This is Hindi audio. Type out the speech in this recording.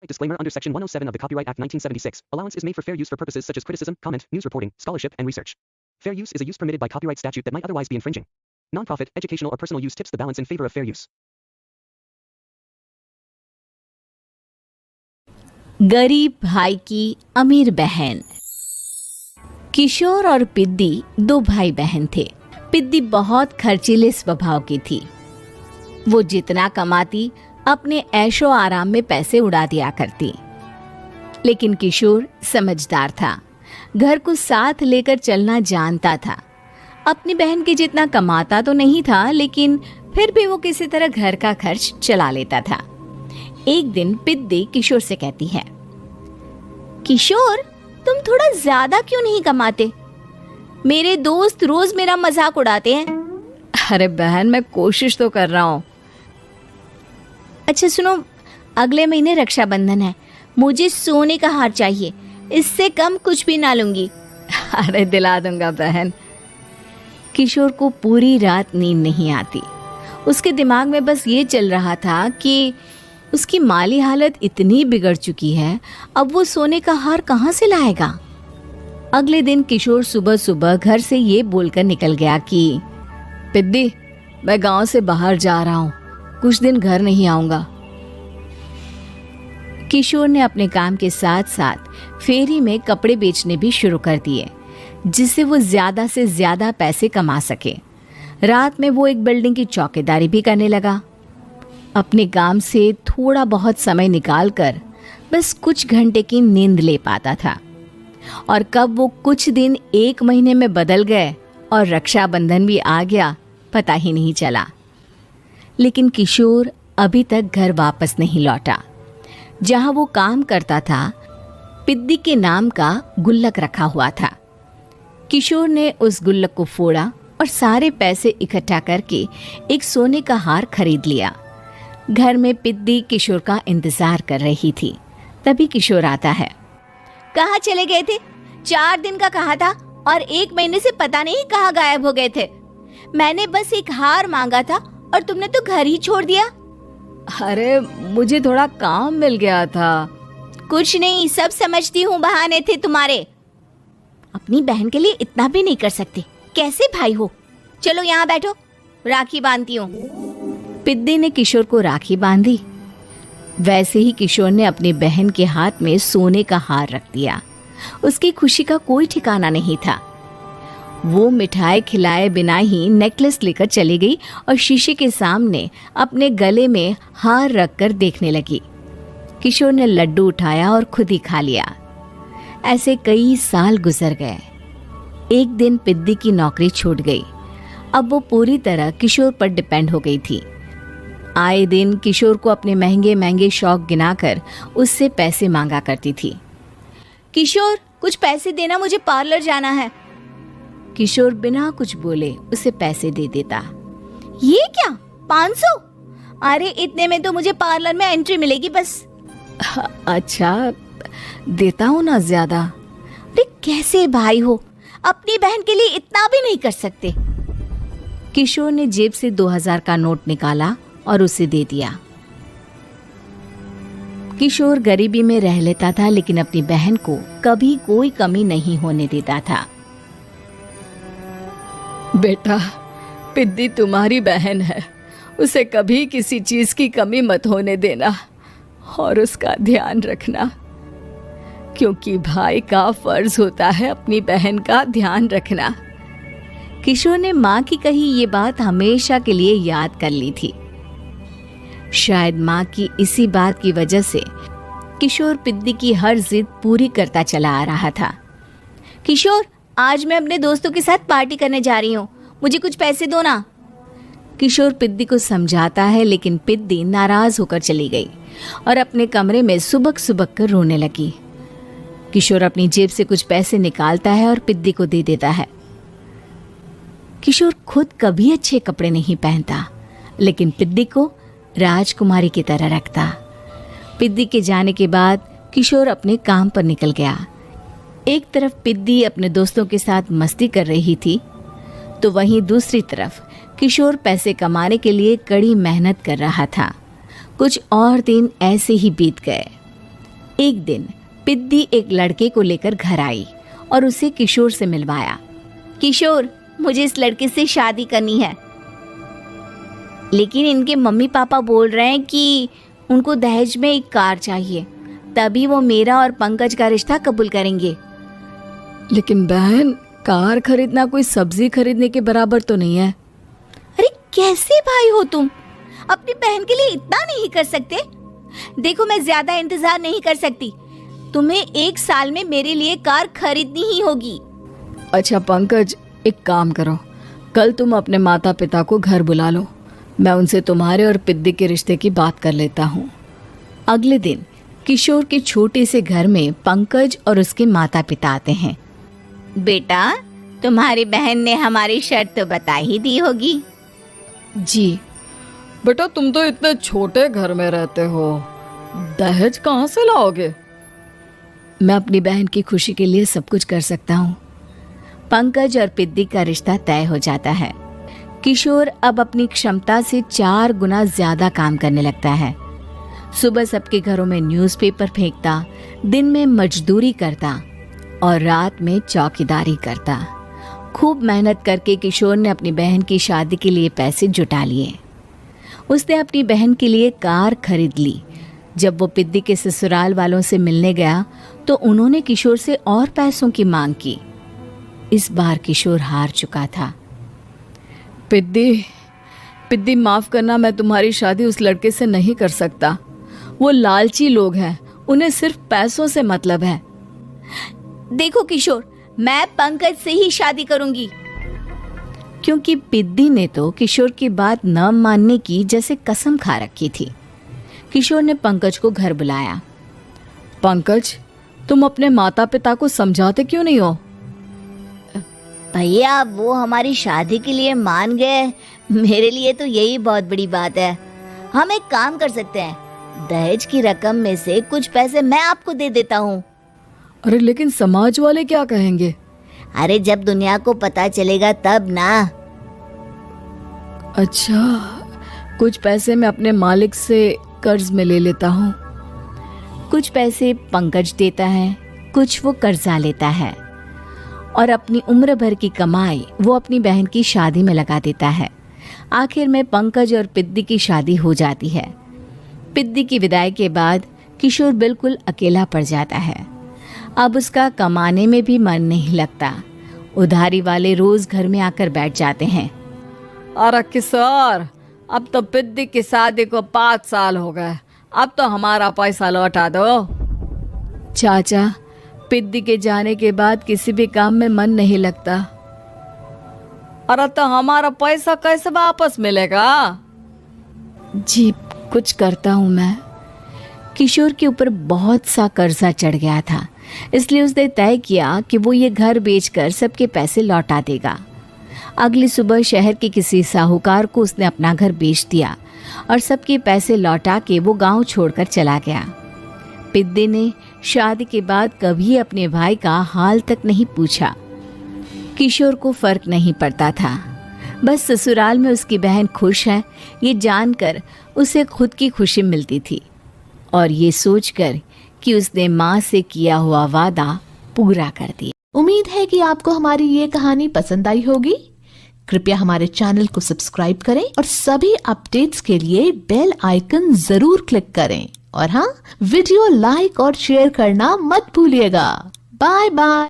Disclaimer under Section 107 of the Copyright Act 1976. Allowance is made for fair use for purposes such as criticism, comment, news reporting, scholarship, and research. Fair use is a use permitted by copyright statute that might otherwise be infringing. Nonprofit, educational, or personal use tips the balance in favor of fair use. गरीब भाई की अमीर बहन। किशोर और पिद्दी दो भाई बहन थे। पिद्दी बहुत खर्चीले स्वभाव की थी। वो जितना कमाती अपने ऐशो आराम में पैसे उड़ा दिया करती। लेकिन किशोर समझदार था, घर को साथ लेकर चलना जानता था। अपनी बहन के जितना कमाता तो नहीं था, लेकिन फिर भी वो किसी तरह घर का खर्च चला लेता था। एक दिन पिद्दी किशोर से कहती है, किशोर, तुम थोड़ा ज्यादा क्यों नहीं कमाते? मेरे दोस्त रोज मेरा मजाक उड़ाते हैं। अरे बहन, मैं कोशिश तो कर रहा हूँ। अच्छा सुनो, अगले महीने रक्षाबंधन है, मुझे सोने का हार चाहिए, इससे कम कुछ भी ना लूंगी। अरे दिला दूंगा बहन। किशोर को पूरी रात नींद नहीं आती। उसके दिमाग में बस ये चल रहा था कि उसकी माली हालत इतनी बिगड़ चुकी है, अब वो सोने का हार कहाँ से लाएगा। अगले दिन किशोर सुबह सुबह घर से ये बोलकर निकल गया कि पिद्दी, मैं गांव से बाहर जा रहा हूँ, कुछ दिन घर नहीं आऊंगा। किशोर ने अपने काम के साथ साथ फेरी में कपड़े बेचने भी शुरू कर दिए, जिससे वो ज्यादा से ज्यादा पैसे कमा सके। रात में वो एक बिल्डिंग की चौकीदारी भी करने लगा। अपने काम से थोड़ा बहुत समय निकालकर बस कुछ घंटे की नींद ले पाता था। और कब वो कुछ दिन एक महीने में बदल गए और रक्षाबंधन भी आ गया, पता ही नहीं चला। लेकिन किशोर अभी तक घर वापस नहीं लौटा। जहां वो काम करता था, पिद्दी के नाम का गुल्लक रखा हुआ था। किशोर ने उस गुल्लक को फोड़ा और सारे पैसे इकट्ठा करके एक सोने का हार खरीद लिया। घर में पिद्दी किशोर का इंतजार कर रही थी। तभी किशोर आता है। कहाँ चले गए थे? 4 दिन का कहा था और 1 महीने से पता नहीं कहाँ गायब हो गए थे। मैंने बस एक हार मांगा था और तुमने तो घर ही छोड़ दिया। अरे मुझे थोड़ा काम मिल गया था। कुछ नहीं, सब समझती हूँ, बहाने थे तुम्हारे। अपनी बहन के लिए इतना भी नहीं कर सकते, कैसे भाई हो? चलो यहाँ बैठो, राखी बांधती हूँ। पिद्दी ने किशोर को राखी बांधी। वैसे ही किशोर ने अपनी बहन के हाथ में सोने का हार रख दिया। उसकी खुशी का कोई ठिकाना नहीं था। वो मिठाई खिलाए बिना ही नेकलेस लेकर चली गई और शीशे के सामने अपने गले में हार रखकर देखने लगी। किशोर ने लड्डू उठाया और खुद ही खा लिया। ऐसे कई साल गुजर गए। एक दिन पिद्दी की नौकरी छूट गई। अब वो पूरी तरह किशोर पर डिपेंड हो गई थी। आए दिन किशोर को अपने महंगे महंगे शौक गिनाकर उससे पैसे मांगा करती थी। किशोर, कुछ पैसे देना, मुझे पार्लर जाना है। किशोर बिना कुछ बोले उसे पैसे दे देता। ये क्या, 500? अरे इतने में तो मुझे पार्लर में एंट्री मिलेगी बस। अच्छा, देता हूँ ना ज्यादा। अरे कैसे भाई हो, अपनी बहन के लिए इतना भी नहीं कर सकते। किशोर ने जेब से 2000 का नोट निकाला और उसे दे दिया। किशोर गरीबी में रह लेता था, लेकिन अपनी बहन को कभी कोई कमी नहीं होने देता था। बेटा, पिद्दी तुम्हारी बहन है, उसे कभी किसी चीज की कमी मत होने देना और उसका ध्यान रखना, क्योंकि भाई का फर्ज होता है अपनी बहन का ध्यान रखना। किशोर ने माँ की कही ये बात हमेशा के लिए याद कर ली थी। शायद माँ की इसी बात की वजह से किशोर पिद्दी की हर जिद पूरी करता चला आ रहा था। किशोर, आज मैं अपने दोस्तों के साथ पार्टी करने जा रही हूँ, मुझे कुछ पैसे दो ना। किशोर पिद्दी को समझाता है, लेकिन पिद्दी नाराज होकर चली गई और अपने कमरे में सुबक सुबक कर रोने लगी। किशोर अपनी जेब से कुछ पैसे निकालता है और पिद्दी को दे देता है। किशोर खुद कभी अच्छे कपड़े नहीं पहनता, लेकिन पिद्दी को राजकुमारी की तरह रखता। पिद्दी के जाने के बाद किशोर अपने काम पर निकल गया। एक तरफ पिद्दी अपने दोस्तों के साथ मस्ती कर रही थी, तो वहीं दूसरी तरफ किशोर पैसे कमाने के लिए कड़ी मेहनत कर रहा था। कुछ और दिन ऐसे ही बीत गए। एक दिन पिद्दी एक लड़के को लेकर घर आई और उसे किशोर से मिलवाया। किशोर, मुझे इस लड़के से शादी करनी है, लेकिन इनके मम्मी पापा बोल रहे हैं कि उनको दहेज में एक कार चाहिए, तभी वो मेरा और पंकज का रिश्ता कबूल करेंगे। लेकिन बहन, कार खरीदना कोई सब्जी खरीदने के बराबर तो नहीं है। अरे कैसे भाई हो तुम? अपनी बहन के लिए इतना नहीं कर सकते? देखो, मैं ज्यादा इंतजार नहीं कर सकती, तुम्हें 1 साल में मेरे लिए कार खरीदनी ही होगी। अच्छा पंकज, एक काम करो, कल तुम अपने माता पिता को घर बुला लो, मैं उनसे तुम्हारे और पिद्दी के रिश्ते की बात कर लेता हूँ। अगले दिन किशोर के छोटे से घर में पंकज और उसके माता पिता आते हैं। बेटा, तुम्हारी बहन ने हमारी शर्त तो बता ही दी होगी। जी बेटा, तुम तो इतने छोटे घर में रहते हो, दहेज कहाँ से लाओगे? मैं अपनी बहन की खुशी के लिए सब कुछ कर सकता हूँ। पंकज और पिद्दी का रिश्ता तय हो जाता है। किशोर अब अपनी क्षमता से 4 गुना ज्यादा काम करने लगता है। सुबह सबके घरों में न्यूज़पेपर फेंकता, दिन में मजदूरी करता और रात में चौकीदारी करता। खूब मेहनत करके किशोर ने अपनी बहन की शादी के लिए पैसे जुटा लिए। उसने अपनी बहन के लिए कार खरीद ली। जब वो पिद्दी के ससुराल वालों से मिलने गया तो उन्होंने किशोर से और पैसों की मांग की। इस बार किशोर हार चुका था। पिद्दी माफ करना, मैं तुम्हारी शादी उस लड़के से नहीं कर सकता। वो लालची लोग हैं, उन्हें सिर्फ पैसों से मतलब है। देखो किशोर, मैं पंकज से ही शादी करूंगी। क्योंकि पिद्दी ने तो किशोर की बात न मानने की जैसे कसम खा रखी थी। किशोर ने पंकज को घर बुलाया। पंकज, तुम अपने माता पिता को समझाते क्यों नहीं हो? भैया, वो हमारी शादी के लिए मान गए, मेरे लिए तो यही बहुत बड़ी बात है। हम एक काम कर सकते हैं, दहेज की रकम में से कुछ पैसे मैं आपको दे देता हूँ। अरे लेकिन समाज वाले क्या कहेंगे? अरे जब दुनिया को पता चलेगा तब ना। अच्छा, कुछ पैसे मैं अपने मालिक से कर्ज में ले लेता हूँ। कुछ पैसे पंकज देता है, कुछ वो कर्जा लेता है और अपनी उम्र भर की कमाई वो अपनी बहन की शादी में लगा देता है। आखिर में पंकज और पिद्दी की शादी हो जाती है। पिद्दी की विदाई के बाद किशोर बिल्कुल अकेला पड़ जाता है। अब उसका कमाने में भी मन नहीं लगता। उधारी वाले रोज घर में आकर बैठ जाते हैं। अरे किशोर, अब तो पिद्दी की शादी को 5 साल हो गए, अब तो हमारा पैसा लौटा दो। चाचा, पिद्दी के जाने के बाद किसी भी काम में मन नहीं लगता। अरे तो हमारा पैसा कैसे वापस मिलेगा? जी, कुछ करता हूँ मैं। किशोर के ऊपर बहुत सा कर्जा चढ़ गया था, इसलिए उसने तय किया कि वो ये घर बेचकर सबके पैसे लौटा देगा। अगली सुबह शहर के किसी साहूकार को उसने अपना घर बेच दिया और सबके पैसे लौटा के वो गांव छोड़कर चला गया। पिद्दी ने शादी के बाद कभी अपने भाई का हाल तक नहीं पूछा। किशोर को फर्क नहीं पड़ता था, बस ससुराल में उसकी बहन खुश है ये जानकर उसे खुद की खुशी मिलती थी और ये सोचकर कि उसने माँ से किया हुआ वादा पूरा कर दिया। उम्मीद है कि आपको हमारी ये कहानी पसंद आई होगी। कृपया हमारे चैनल को सब्सक्राइब करें और सभी अपडेट्स के लिए बेल आइकन जरूर क्लिक करें और हाँ, वीडियो लाइक और शेयर करना मत भूलिएगा। Bye bye.